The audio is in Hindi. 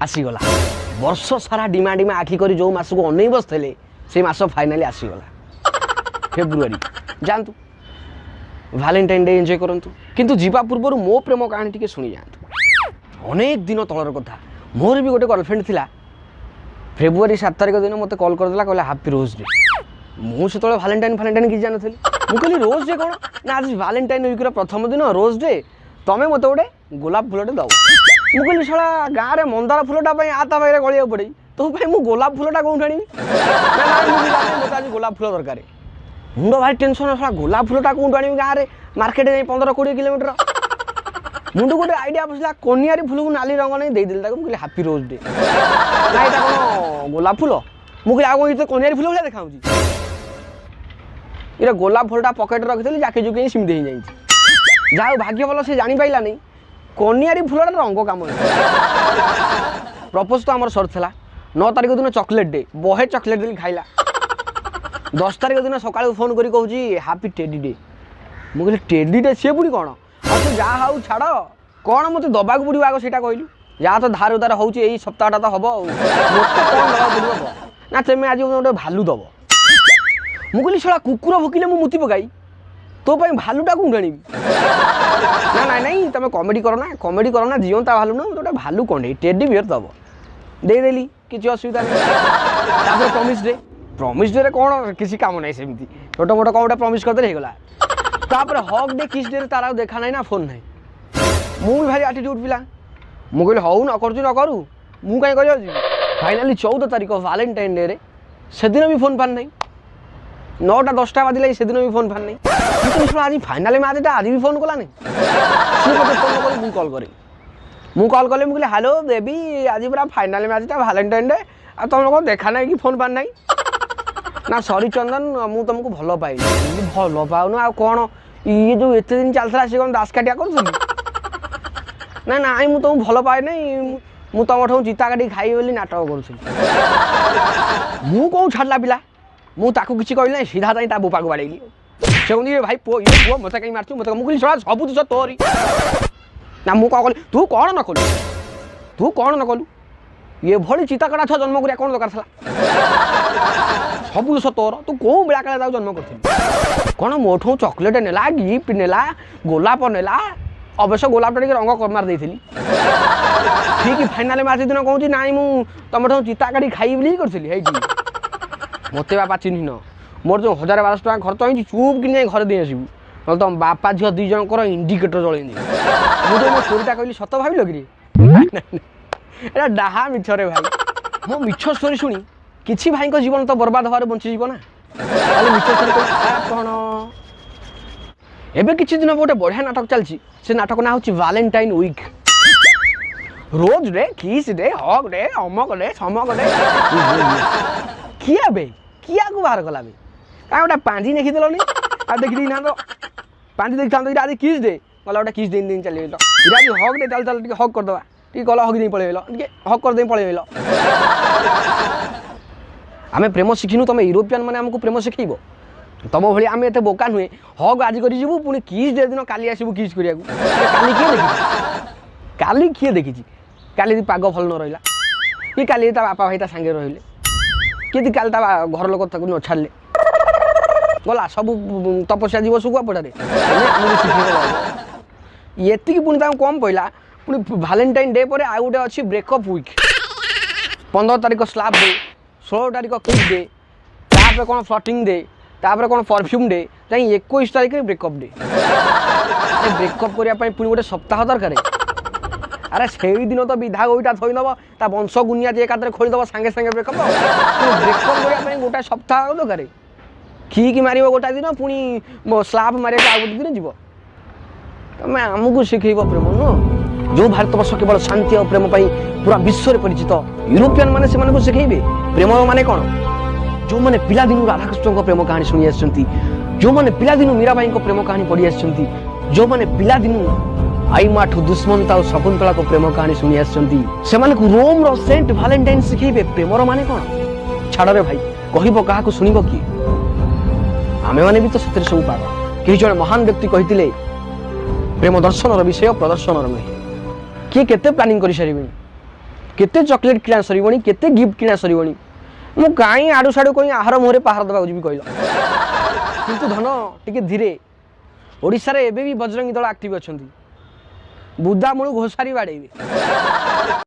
आसीगला वर्ष सारा डिमा डिमा आखि करी जो मास को अनै बसले से मास फाइनाली आसीगला फेब्रुआरी जानतु वैलेंटाइन डे एंजॉय करंतु किंतु जीवा पूर्व मो प्रेम कहानी टिके सुनी जातु अनेक दिन तलर कथा मोर भी गोटे गर्लफ्रेंड थिला फेब्रुआरी 7 तारिख दिन मते कॉल कर देला कहला हैप्पी रोज डे मु से तळे वैलेंटाइन कि जान थली मु कहली रोज डे कोन ना आज वैलेंटाइन वीक रो प्रथम दिन रोज डे तमे मते गोटे गोलाप फूलटे दव मु कहली साला गाँ रे मंदार फूलटा पई आता बाइरे गलिया पड़े तो भाई मु गोलाप फूलटा कोन ठाणी ना मु मते आज गोलाप फूल दरकार मुंड भाई टेंशन साला गोलाप फूलटा कोन ठाणी गाँ रे मार्केट जाई 15-20 किलोमीटर मुंड गोटे आइडिया बसला कनियारी फूल को नाली रंग नहीं दे दिल ताको कहले हैप्पी रोज डे ना एटा कोन गोलाप फूल मु कहले आगो इते कनियारी फूल भले देखाउची इरा गोलाप फूलटा पॉकेट रखितली जाके जुके सिम दे जाई जाओ भाग्य भल से जानी पाइला नहीं कनियारी फूलटा रंग काम प्रपोज तो आमर सर था 9 तारिख दिन चॉकलेट डे बहे चॉकलेट देली खाइला 10 तारिख दिन सकाळ फोन करी कहूची हैप्पी टेडी डे मु कहले टेडी डे से पुणी कोन अच्छा जा हाउ छाड़ कौन मत दबाक पड़ो आग से कहलु या तो धार उधार हो सप्ताहटा तो हम मत कौन दबा पड़ो ना तेमें आज गोटे भालू दब मु कहली शला कुकुर भोकिले मु मुति पकाई तो भालूटा कौन आनी ना ना नहीं तुम कमेडी कर ना जीवंता भालू ना गोटे भालू कंडे टेडी बियर दब देदेली किसी असुविधा नहीं प्रमिश डे कौन किसी काम ना सेमती छोट मोट कौन गोटे प्रमिश करदे होगला तापर हक डे किस डे तार देखा ना फोन ना मु भी भारी आटीट्यूड पिला मु कहली हौ न करू न करू मु कहीं कर फाइनाली 14 तारिख वैलेंटाइन डे रे से दिन भी फोन पान नहीं 9टा 10टा बाजिले से दिन भी फोन पान नहीं आज फाइनाली में आज भी फोन कला नहीं सी मत फोन कर मु कॉल करे मु कॉल कले मु कहली हेलो बेबी आज पूरा फाइनाली में आज वैलेंटाइन डे आ तुम लोग देखा ना कि फोन पान नहीं ना सॉरी चंदन मु तुमको भल पाई भल पाऊन आ कौन ये जो एत दिन चलता सी कौन दासकाटिया कर ना ना मु तुमको भल पाए नहीं मु तुम ठूँ चिता काटी खाई बोली नाटक करूँ कौन छाड़ा पिला मुझे किसी कहली सीधा जाई ता बोपा को बाड़ेली से कहते भाई पुओ ये पुओ मत कहीं मारचु मत मुझे सब दोष तोरी ना मु कह तू कौन न कलु तू कौन न कलु ये भली चिता काटा छुआ जन्म करिया कौन दरकार था सब दोष तोर तू कौ बेला काले जन्म कर कौन मोठू चॉकलेट नेला गिफ्ट नेला गोलाप नेला अवश्य गोलापटा टे रंग मार देली ठीक फाइनाल में आज दिन कहूँ ना मु तुम ठूँ चिता काटी खाई बोली करी मत बापा चिन्ह न मोर जो 1000-1200 टका खर्च हो चुप कि घर दे आसबू ना तुम बापा झील दी जनकर इंडिकेटर जल मुझे मो स्टोरीटा कहली सत भाव कि डाहा मिछ रे भाई मो मिछ स्टोरी शुणी किसी भाई जीवन तो बर्बाद हमारे बंची ना मिछ स्टोरी कौन एबे किछि दिन गोटे बढ़िया नाटक चलछि से नाटक ना होछि valentine week rose day kiss day hug day अमक डे समक डे किया बे किया को बाहर कला बे का गोटे पांजी देखि देलनी आ देखि दी ना तो पांजी देखि थांतो आज किस डे गला गोटे किस दिन चली गेलो इरा हक डे चल चल टिके हक कर दवा टिके गला हक दे पळे गेलो टिके हक कर दे पळे गेलो आमे प्रेम शिखिनु तमे यूरोपियन माने हमको प्रेम शिखैबो तुम भाई आम एत बोका नुहे हक आज कर पुणी किस डे दिन काली आसबू किस करिया काली किए देखी काली पाग भल न रहा कि काली बापा भाई सांगे रहिले कि काली घर लोक न छाड़े गला सब तपस्या जीव सुखुआ पड़े ये पुणी कम पड़ा पुणी वैलेंटाइन डे पर आउ गोटे अच्छी ब्रेकअप वीक 15 तारिख स्लैप डे 16 तारिख किस डे तापर कौन फ्लटिंग डे तापर कौन परफ्यूम डे जाई 21 तारिख ब्रेकअप डे ब्रेकअप करने पुणी गोटे सप्ताह दरकार अरे से दिन तो विधा गोईटा थईदब ता वंश गुनिया जे एकात्र खोलीदब सांगे सांगे ब्रेकअप ब्रेकअप करने गोटे सप्ताह दरकार खीक मार गोटा दिन पुणी स्लाप मारे आ गोटे दिन जीव तुम आमको शिखेब प्रेम नुह जो भारतवर्ष केवल शांति और प्रेम पूरा विश्व में परिचित यूरोपियन माने से शिखेबे प्रेम माने कौन जो मैंने पिला दिन राधाकृष्ण प्रेम कहानी शुणी आसुँच जो मैंने पिला दिन मीराबाई प्रेम कहानी पढ़ी आसुँच जो मैंने पिला दिन आई माठू दुष्मंता और शकुंतला को प्रेम कहानी शुणी आसुँच से रोम रो सेंट वैलेंटाइन शिखेबे प्रेमर माने कौन छाड़ रे भाई कहब क्या शुणव किए आमे माने भी तो से सब पाग कई जन महान व्यक्ति कहते प्रेम दर्शन विषय प्रदर्शन नुहे किए केते प्लानिंग कर सारे केते चॉकलेट किना सरीबणी केते गिफ्ट किना सरीबणी मु काई आडू साडू कोई आहार मोहरे पहाड़ दबाक जी कहल किंतु धन टिके धीरे ओडिशा रे एबे भी बजरंगी दल एक्टिव अछंती बुदा मूल घोषारी बाड़ेबे।